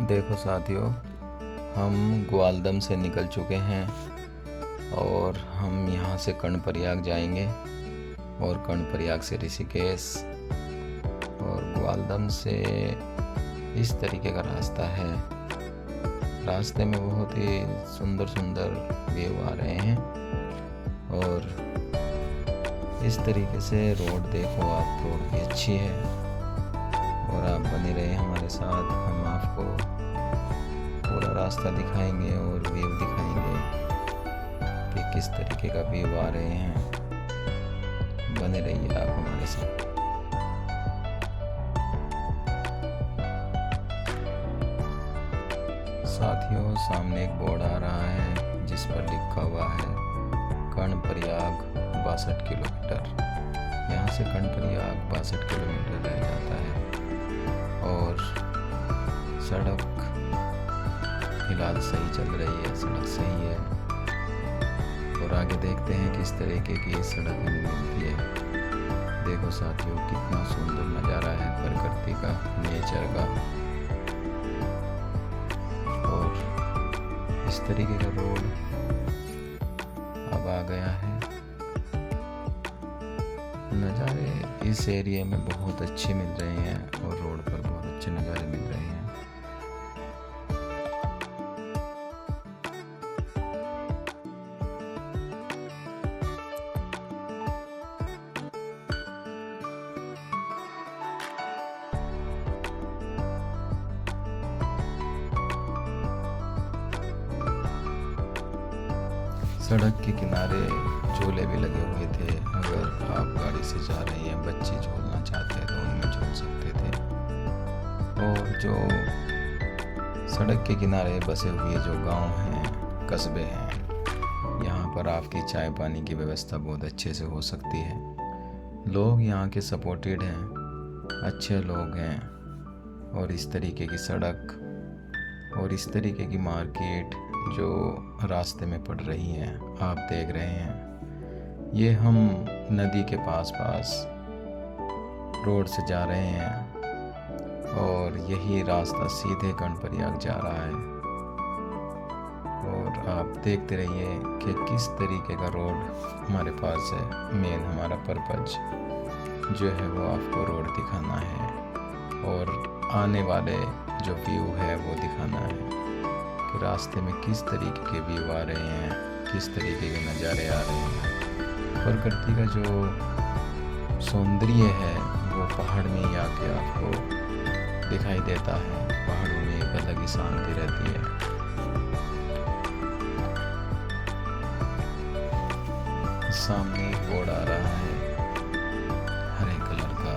देखो साथियों, हम ग्वालदम से निकल चुके हैं और हम यहाँ से कर्णप्रयाग जाएंगे और कर्णप्रयाग से ऋषिकेश और ग्वालदम से इस तरीके का रास्ता है। रास्ते में बहुत ही सुंदर सुंदर व्यू आ रहे हैं और इस तरीके से रोड देखो आप, रोड भी अच्छी है और आप बने रहे हमारे साथ। हम आपको पूरा रास्ता दिखाएंगे और व्यू दिखाएंगे कि किस तरीके का व्यू आ रहे हैं। बने रहिए आप हमारे साथ। साथियों, सामने एक बोर्ड आ रहा है जिस पर लिखा हुआ है कर्णप्रयाग 62 किलोमीटर। यहाँ से कर्णप्रयाग 62 किलोमीटर रह जाता है और सड़क फिलहाल सही चल रही है, सड़क सही है और आगे देखते हैं किस तरीके की सड़क हमें मिलती है। देखो साथियों, कितना सुंदर नज़ारा है प्रकृति का, नेचर का। और इस तरीके का रोड अब आ गया है। नज़ारे इस एरिया में बहुत अच्छे मिल रहे हैं और रोड पर बहुत अच्छे नज़ारे मिल रहे हैं। सड़क के किनारे झूले भी लगे हुए थे। अगर आप गाड़ी से जा रहे हैं, बच्चे झूलना चाहते हैं तो उनमें झूल सकते थे। और जो सड़क के किनारे बसे हुए जो गांव हैं, कस्बे हैं, यहाँ पर आपकी चाय पानी की व्यवस्था बहुत अच्छे से हो सकती है। लोग यहाँ के सपोर्टेड हैं, अच्छे लोग हैं और इस तरीके की सड़क और इस तरीके की मार्केट जो रास्ते में पड़ रही हैं आप देख रहे हैं। ये हम नदी के पास रोड से जा रहे हैं और यही रास्ता सीधे कर्णप्रयाग जा रहा है। और आप देखते रहिए कि किस तरीके का रोड हमारे पास है। मेन हमारा पर्पज जो है वो आपको रोड दिखाना है और आने वाले जो व्यू है वो दिखाना है कि रास्ते में किस तरीके के व्यू आ रहे हैं, किस तरीके के नज़ारे आ रहे हैं। प्रकृति का जो सौंदर्य है वो पहाड़ में ही आके आपको दिखाई देता है। पहाड़ों में एक अलग ही शांति रहती है। सामने एक बोर्ड आ रहा है हरे कलर का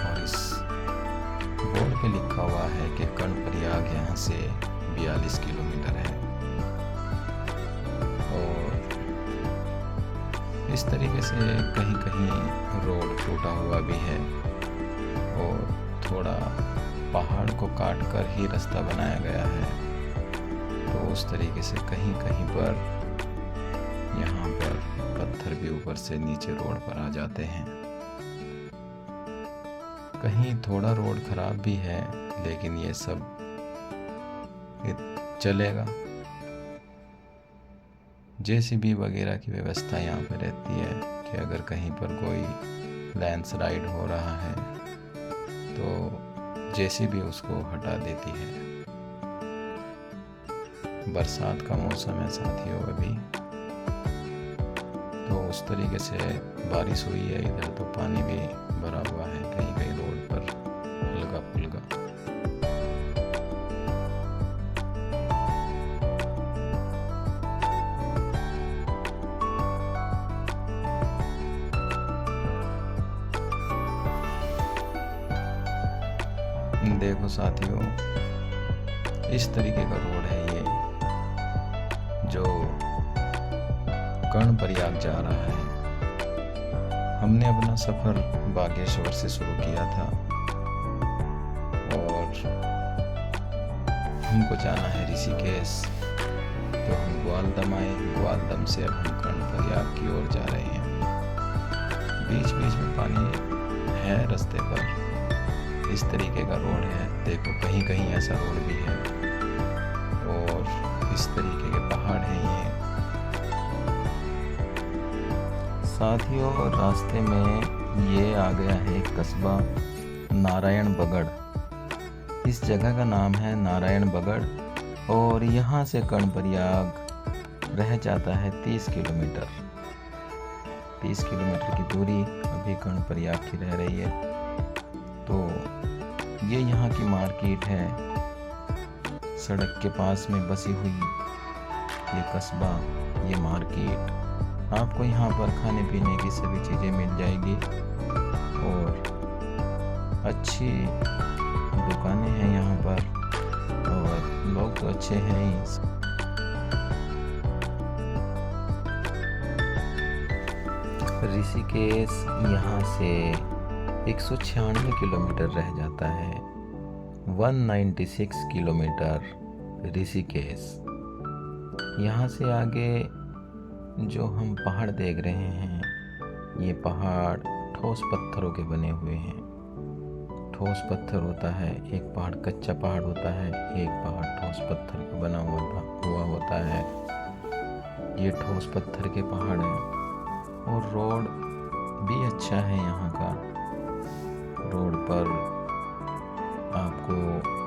और इस बोर्ड पे लिखा हुआ है कि कर्णप्रयाग यहाँ से 42 किलोमीटर है। और इस तरीके से कहीं कहीं रोड टूटा हुआ भी है और थोड़ा पहाड़ को काट कर ही रास्ता बनाया गया है। तो उस तरीके से कहीं कहीं पर यहाँ पर पत्थर भी ऊपर से नीचे रोड पर आ जाते हैं। कहीं थोड़ा रोड खराब भी है, लेकिन ये सब चलेगा। जेसीबी वगैरह की व्यवस्था यहाँ पे रहती है कि अगर कहीं पर कोई लैंडस्लाइड हो रहा है तो जेसीबी उसको हटा देती है। बरसात का मौसम है साथियों अभी, तो उस तरीके से बारिश हुई है। इधर तो पानी भी भरा हुआ है कहीं कहीं रोड पर हल्का फुल्का। देखो साथियों, इस तरीके का रोड है ये जो कर्णप्रयाग जा रहा है। हमने अपना सफ़र बागेश्वर से शुरू किया था और हमको जाना है ऋषिकेश, तो हम ग्वालदम आए। ग्वालदम से अब हम कर्णप्रयाग की ओर जा रहे हैं। बीच बीच में पानी है रास्ते पर इस तरीके का रोड है। देखो कहीं कहीं ऐसा रोड भी है और इस तरीके के पहाड़ हैं ये। साथियों रास्ते में ये आ गया है एक कस्बा नारायण बगड़। इस जगह का नाम है नारायण बगड़ और यहाँ से कर्णप्रयाग रह जाता है 30 किलोमीटर। 30 किलोमीटर की दूरी अभी कर्णप्रयाग की रह रही है। तो ये यहाँ की मार्केट है, सड़क के पास में बसी हुई ये कस्बा, ये मार्केट। आपको यहाँ पर खाने पीने की सभी चीज़ें मिल जाएगी और अच्छी दुकानें हैं यहाँ पर और लोग तो अच्छे हैं ही। ऋषिकेश यहाँ से 196 किलोमीटर रह जाता है। 196 किलोमीटर ऋषिकेश। यहाँ से आगे जो हम पहाड़ देख रहे हैं, ये पहाड़ ठोस पत्थरों के बने हुए हैं। ठोस पत्थर होता है, एक पहाड़ कच्चा पहाड़ होता है, एक पहाड़ ठोस पत्थर का बना हुआ होता है। ये ठोस पत्थर के पहाड़ हैं और रोड भी अच्छा है यहाँ का। रोड पर आपको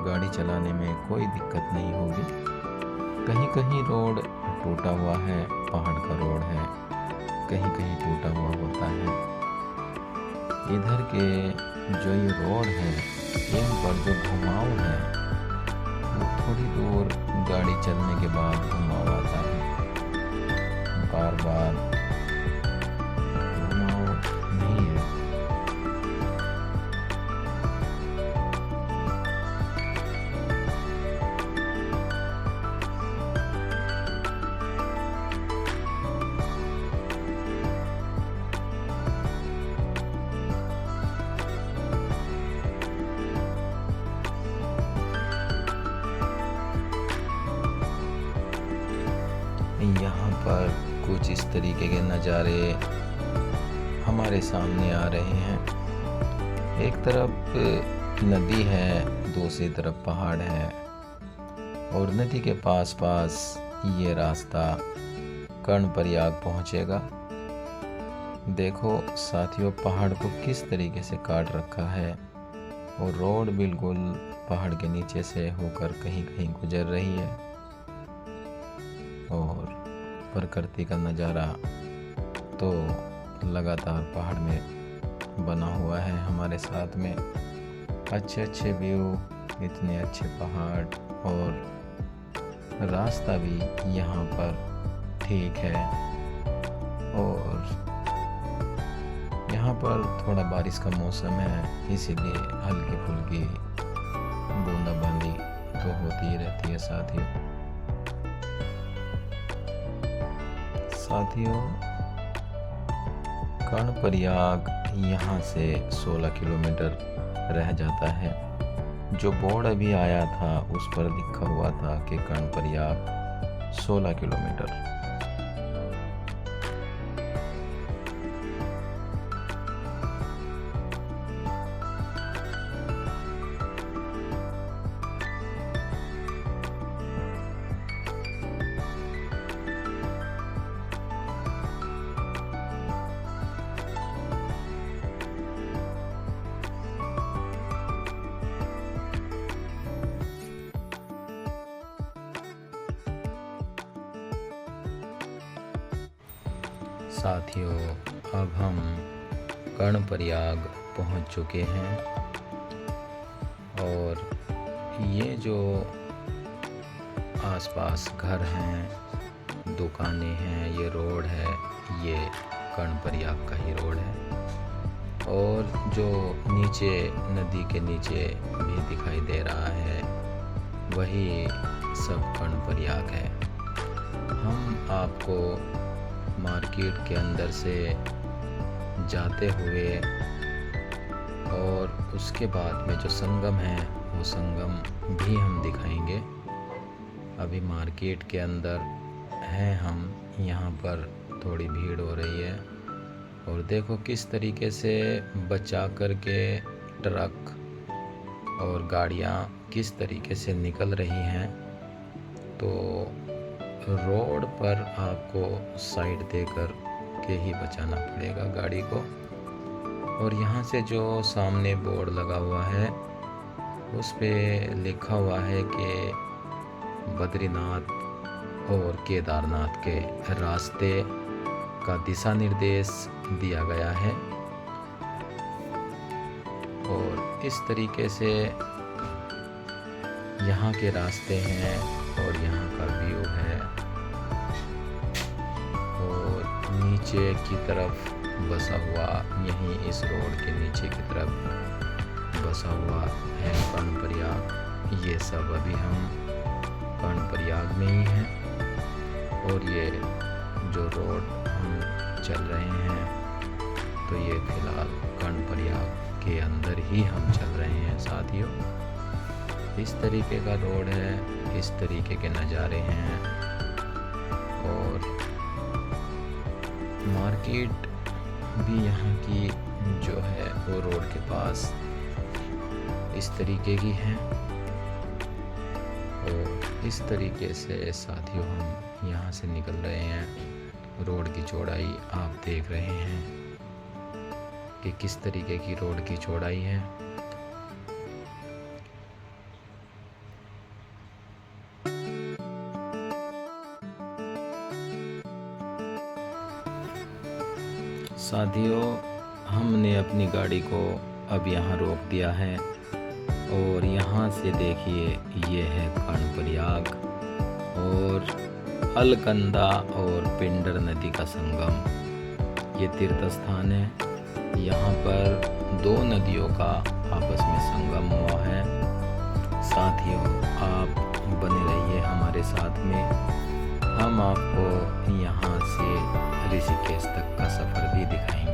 गाड़ी चलाने में कोई दिक्कत नहीं होगी। कहीं कहीं रोड टूटा हुआ है, पहाड़ का रोड है, कहीं कहीं टूटा हुआ होता है। इधर के जो ये रोड है, इन पर जो घुमाव है वो थोड़ी दूर गाड़ी चलने के बाद घुमाव आता है। बार बार घुमाव नहीं है। यहाँ पर कुछ इस तरीके के नज़ारे हमारे सामने आ रहे हैं। एक तरफ नदी है, दूसरी तरफ पहाड़ है और नदी के पास पास ये रास्ता कर्णप्रयाग पहुँचेगा। देखो साथियों, पहाड़ को किस तरीके से काट रखा है और रोड बिल्कुल पहाड़ के नीचे से होकर कहीं कहीं गुजर रही है और प्रकृति का नज़ारा तो लगातार पहाड़ में बना हुआ है हमारे साथ में। अच्छे अच्छे व्यू, इतने अच्छे पहाड़ और रास्ता भी यहाँ पर ठीक है। और यहाँ पर थोड़ा बारिश का मौसम है, इसीलिए हल्की फुल्की बूंदाबांदी तो होती ही रहती है साथियों। कर्णप्रयाग यहाँ से 16 किलोमीटर रह जाता है। जो बोर्ड अभी आया था उस पर लिखा हुआ था कि कर्णप्रयाग 16 किलोमीटर। साथियों, अब हम कर्णप्रयाग पहुंच चुके हैं और ये जो आसपास घर हैं, दुकानें हैं, ये रोड है, ये कर्णप्रयाग का ही रोड है। और जो नीचे नदी के नीचे भी दिखाई दे रहा है वही सब कर्णप्रयाग है। हम आपको मार्केट के अंदर से जाते हुए और उसके बाद में जो संगम है वो संगम भी हम दिखाएंगे। अभी मार्केट के अंदर हैं हम, यहाँ पर थोड़ी भीड़ हो रही है और देखो किस तरीके से बचा कर के ट्रक और गाड़ियाँ किस तरीके से निकल रही हैं। तो रोड पर आपको साइड देकर के ही बचाना पड़ेगा गाड़ी को। और यहाँ से जो सामने बोर्ड लगा हुआ है उस पे लिखा हुआ है कि बद्रीनाथ और केदारनाथ के रास्ते का दिशा निर्देश दिया गया है। और इस तरीके से यहाँ के रास्ते हैं और यहाँ का व्यू है। और नीचे की तरफ बसा हुआ, यहीं इस रोड के नीचे की तरफ बसा हुआ है कर्णप्रयाग। ये सब अभी हम कर्णप्रयाग में ही हैं। और ये जो रोड हम चल रहे हैं तो ये फिलहाल कर्णप्रयाग के अंदर ही हम चल रहे हैं साथियों। इस तरीके का रोड है, इस तरीके के नज़ारे हैं। और मार्केट भी यहाँ की जो है वो रोड के पास इस तरीके की है। और इस तरीके से साथियों हम यहाँ से निकल रहे हैं। रोड की चौड़ाई आप देख रहे हैं कि किस तरीके की रोड की चौड़ाई है। साथियों, हमने अपनी गाड़ी को अब यहाँ रोक दिया है। और यहाँ से देखिए ये है कर्णप्रयाग और अलकनंदा और पिंडर नदी का संगम। ये तीर्थ स्थान है। यहाँ पर दो नदियों का आपस में संगम हुआ है। साथियों, आप बने रहिए हमारे साथ में। हम आपको यहाँ से ऋषिकेश तक का सफ़र भी दिखाएंगे।